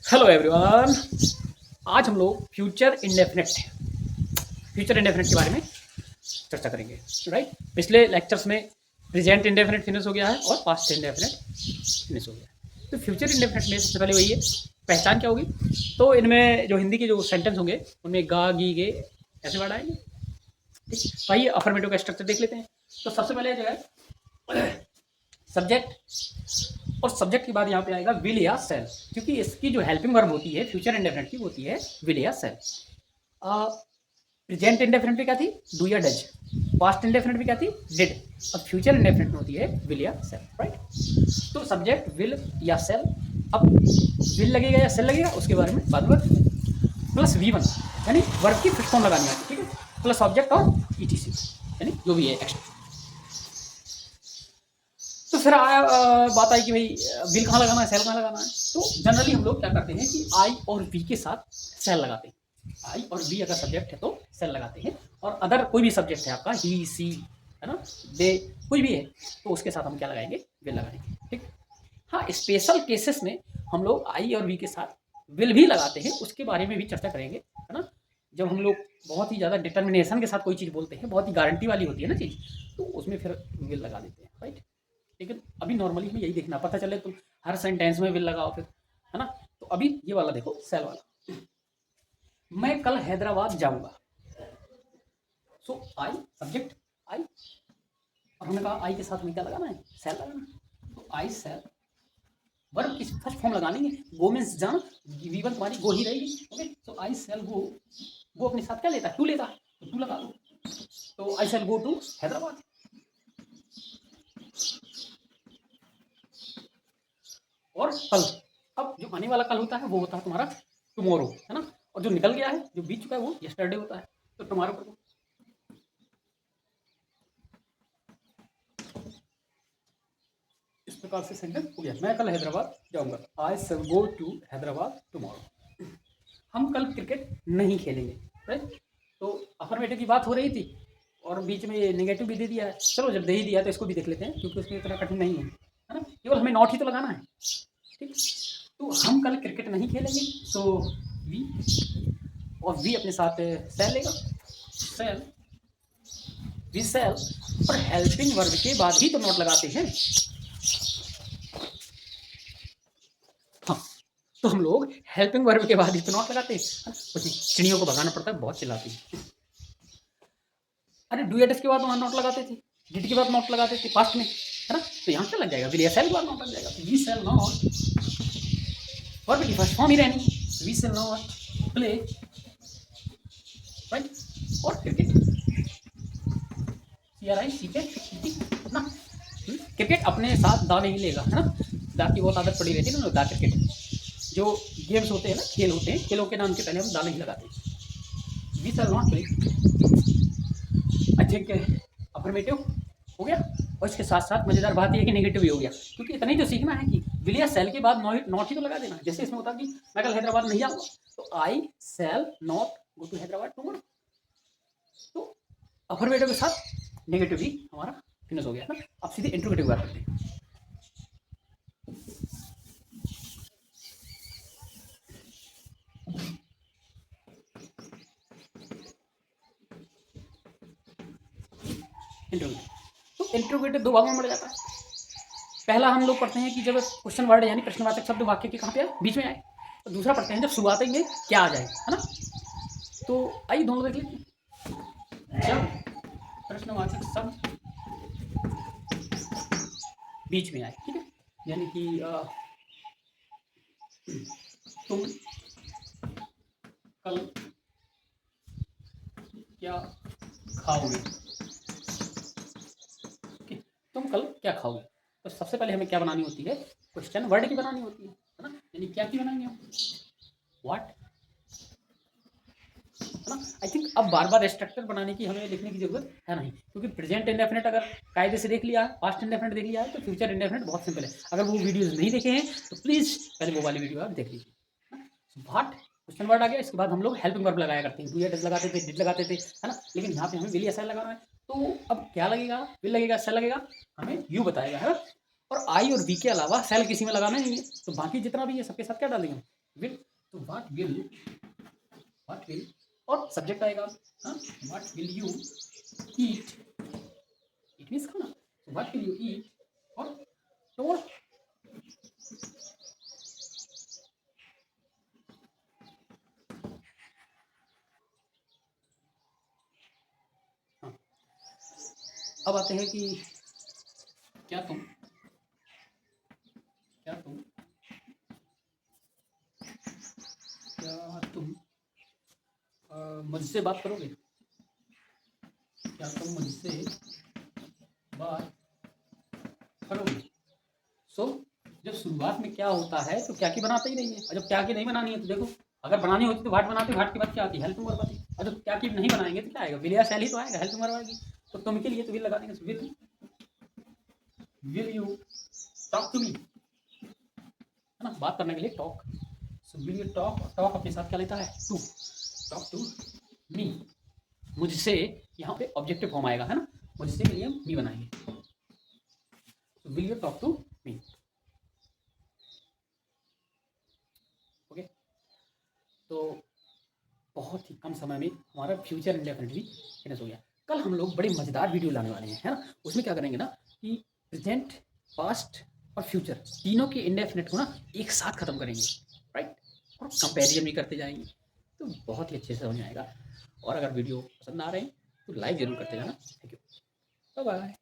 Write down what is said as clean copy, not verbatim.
Hello everyone. आज हम लोग फ्यूचर इंडेफिनिट के बारे में चर्चा करेंगे। राइट, पिछले लेक्चर्स में प्रेजेंट इंडेफिनिट फिनिश हो गया है और पास्ट इंडेफिनिट फिनिश हो गया है। तो फ्यूचर इंडेफिनिट में सबसे पहले वही है, पहचान क्या होगी। तो इनमें जो हिंदी के जो सेंटेंस होंगे उनमें गा गी गे ऐसे वर्ड आएंगे। ठीक, तो आइए अफर्मेटिव का स्ट्रक्चर देख लेते हैं। तो सबसे पहले जो है सब्जेक्ट, और सब्जेक्ट के बाद यहाँ पे आएगा विल या सेल, क्योंकि इसकी जो हेल्पिंग वर्ब होती है फ्यूचर इंडेफिनिट की होती है विल या सेल। प्रेजेंट इंडेफिनिट में क्या थी, डू या डज। पास्ट इंडेफिनिट में क्या थी, डिड। अब फ्यूचर इंडेफिनिट में होती है विल या सेल। राइट, तो सब्जेक्ट विल या सेल। अब विल लगेगा या सेल लगेगा उसके बारे में बाद में प्लस V1 यानी वर्ब की फर्स्ट फॉर्म लगानी है। ठीक है, प्लस ऑब्जेक्ट और ETC यानी जो भी है एक्स्ट्रा। तो फिर बात आई कि भाई विल कहाँ लगाना है, सेल कहाँ लगाना है। तो जनरली हम लोग क्या करते हैं कि आई और वी के साथ सेल लगाते हैं। आई और वी अगर सब्जेक्ट है तो सेल लगाते हैं, और अदर कोई भी सब्जेक्ट है आपका ही सी है ना, दे कोई भी है तो उसके साथ हम क्या लगाएंगे, विल लगाएंगे। ठीक, हाँ स्पेशल केसेस में हम लोग आई और वी के साथ विल भी लगाते हैं, उसके बारे में भी चर्चा करेंगे, है ना। जब हम लोग बहुत ही ज़्यादा डिटर्मिनेशन के साथ कोई चीज़ बोलते हैं, बहुत ही गारंटी वाली होती है ना चीज़, तो उसमें फिर विल लगा देते हैं। राइट, लेकिन अभी नॉर्मली हमें यही देखना, पता चले तुम हर सेंटेंस में विल लगाओ फिर, है ना। तो अभी ये वाला देखो, सेल वाला, मैं कल हैदराबाद जाऊंगा। सो आई सब्जेक्ट आई, और हमने कहा आई के साथ में क्या लगाना है, सेल लगाना है। तो आई सेल वर्ब की फर्स्ट फॉर्म लगा लेंगे, गो मीन्स जाना, V1 तुम्हारी गो ही रहेगी। ओके, तो आई सेल गो, गो अपने साथ क्या लेता है, टू लेता है, तो टू लगा दो। तो I cell go to Hyderabad. और कल, अब जो आने वाला कल होता है वो होता है तुम्हारा टुमारो, है ना। और जो निकल गया है, जो बीत चुका है, वो यस्टरडे होता है। तो टुमारो कर दो। इस प्रकार से सेंटेंस हो गया, मैं कल हैदराबाद जाऊंगा, आई शैल गो टू हैदराबाद टुमारो। हम कल क्रिकेट नहीं खेलेंगे। राइट, तो अफर्मेटिव की बात हो रही थी और बीच में ये नेगेटिव भी दे दिया है। चलो जब दे ही दिया तो इसको भी देख लेते हैं, क्योंकि उसमें इतना कठिन नहीं है ना, केवल हमें नॉट ही तो लगाना है। ठीक, तो हम कल क्रिकेट नहीं खेलेंगे, सो वी, और वी अपने साथ सेल लेगा, सेल वी सेल। और हेल्पिंग वर्ब के बाद ही तो नॉट लगाते हैं। हाँ, तो हम लोग हेल्पिंग वर्ब के बाद ही तो नॉट लगाते हैं। कुछ चिड़ियों को भगाना पड़ता है, बहुत चिल्लाती है। अरे डू या डज के बाद वहां नॉट लगाते थे, डिड के बाद नॉट लगाते थे पास्ट में, है ना। तो यहाँ क्या लग जाएगा, विल या सेल के बाद नॉट लग जाएगा। वी सेल नॉट, वर्ब की फर्स्ट फॉर्म ही रहनी, we shall not play, right. और क्रिकेट, CRICKET ना, क्रिकेट अपने साथ दा नहीं लेगा, है ना। दा की बहुत आदत पड़ी रहती है ना, दा क्रिकेट। जो गेम्स होते हैं ना, खेल होते हैं, खेलों के नाम के पहले हम दा नहीं लगाते। We shall not play, I think affirmative हो गया। और इसके साथ साथ मजेदार बात यह है कि नेगेटिव भी हो गया, क्योंकि इतना ही तो सीखना है कि विल या सेल के बाद नॉट ही तो लगा देना। जैसे इसमें होता कि मैं कल हैदराबाद नहीं जाऊंगा, तो I shall not go to Hyderabad tomorrow. तो अफर्मेटिव के साथ नेगेटिव भी हमारा फिनिश हो गया ना। अब सीधे इंट्रोगेटिव बात करते हैं। इंट्रोगेटिव, तो इंट्रोगेटिव दो भागों में बढ़ जाता है। पहला हम लोग पढ़ते हैं कि जब क्वेश्चन वर्ड यानी प्रश्नवाचक शब्द वाक्य के कहाँ पे आए, बीच में आए। तो दूसरा पढ़ते हैं जब शुरुआत में क्या आ जाए, है ना। तो आइए दोनों देख लेते हैं। जब प्रश्नवाचक शब्द बीच में आए, ठीक है, यानी कि तुम कल क्या खाओगे, तुम कल क्या खाओगे। तो सबसे पहले हमें क्या बनानी होती है, क्वेश्चन वर्ड की बनानी होती है ना, यानी क्या की बनाएंगे हम, व्हाट, है ना। आई थिंक अब बार बार स्ट्रक्चर बनाने की हमें लिखने की जरूरत है नहीं, क्योंकि प्रेजेंट इंडेफिनिट अगर कायदे से देख लिया है, पास्ट इंडेफिनिट देख लिया है, तो फ्यूचर इंडेफिनिट बहुत सिंपल है। अगर वो वीडियोस नहीं देखे हैं तो प्लीज पहले वो वाली वीडियो आप देख लीजिए। व्हाट क्वेश्चन वर्ड आ गया, इसके बाद हम लोग हेल्पिंग वर्ब लगाया करते हैं, डू या डज लगाते थे, डिड लगाते थे, है ना। लेकिन यहाँ पे हमें विल या सेल लगाना है। तो अब क्या लगेगा, विल लगेगा, सेल लगेगा, हमें यू बताएगा, है ना। और आई और वी के अलावा सेल किसी में लगाना नहीं है, तो बाकी जितना भी है सबके साथ क्या डालेंगे, विल, तो व्हाट विल और सब्जेक्ट आएगा, हाँ, what will you eat, it means खाना, तो व्हाट विल यू ईट और टुमारो। हाँ, अब आते हैं कि क्या तुम क्या तुम मुझसे बात करोगे, क्या तुम मुझसे बात करोगे। सो जब शुरुआत में क्या होता है तो क्या की बनाते ही नहीं है, और जब क्या की नहीं बनानी है तो देखो, अगर बनानी होती तो वाट बनाते, वाट के बाद क्या आती है, हेल्प वर्ब आती, और जब क्या की नहीं बनाएंगे तो क्या आएगा, विल या शैल ही तो आएगा, हेल्प वर्ब आएगी। तो तुम के लिए तो विल लगा देंगे, will you talk to me, है ना, बात करने के लिए talk. So will you talk, talk अपने साथ क्या लेता है, टू, टॉक टू मी, मुझसे, यहाँ पे ऑब्जेक्टिव फॉर्म आएगा, है ना, मुझसे के लिए हम मी बनाएंगे। So will you talk to me, okay. तो बहुत ही कम समय में हमारा फ्यूचर इंडेफिनिटली फिनिश हो गया। कल हम लोग बड़े मज़ेदार वीडियो लाने वाले हैं, है ना, उसमें क्या करेंगे ना कि प्रेजेंट, पास्ट और फ्यूचर तीनों के इंडेफिनिट को ना एक साथ खत्म करेंगे, राइट, और कंपेरिजन भी करते जाएंगे, तो बहुत ही अच्छे से समझ में आएगा। और अगर वीडियो पसंद आ रहे हैं तो लाइक जरूर करते जाना। Thank you, bye bye.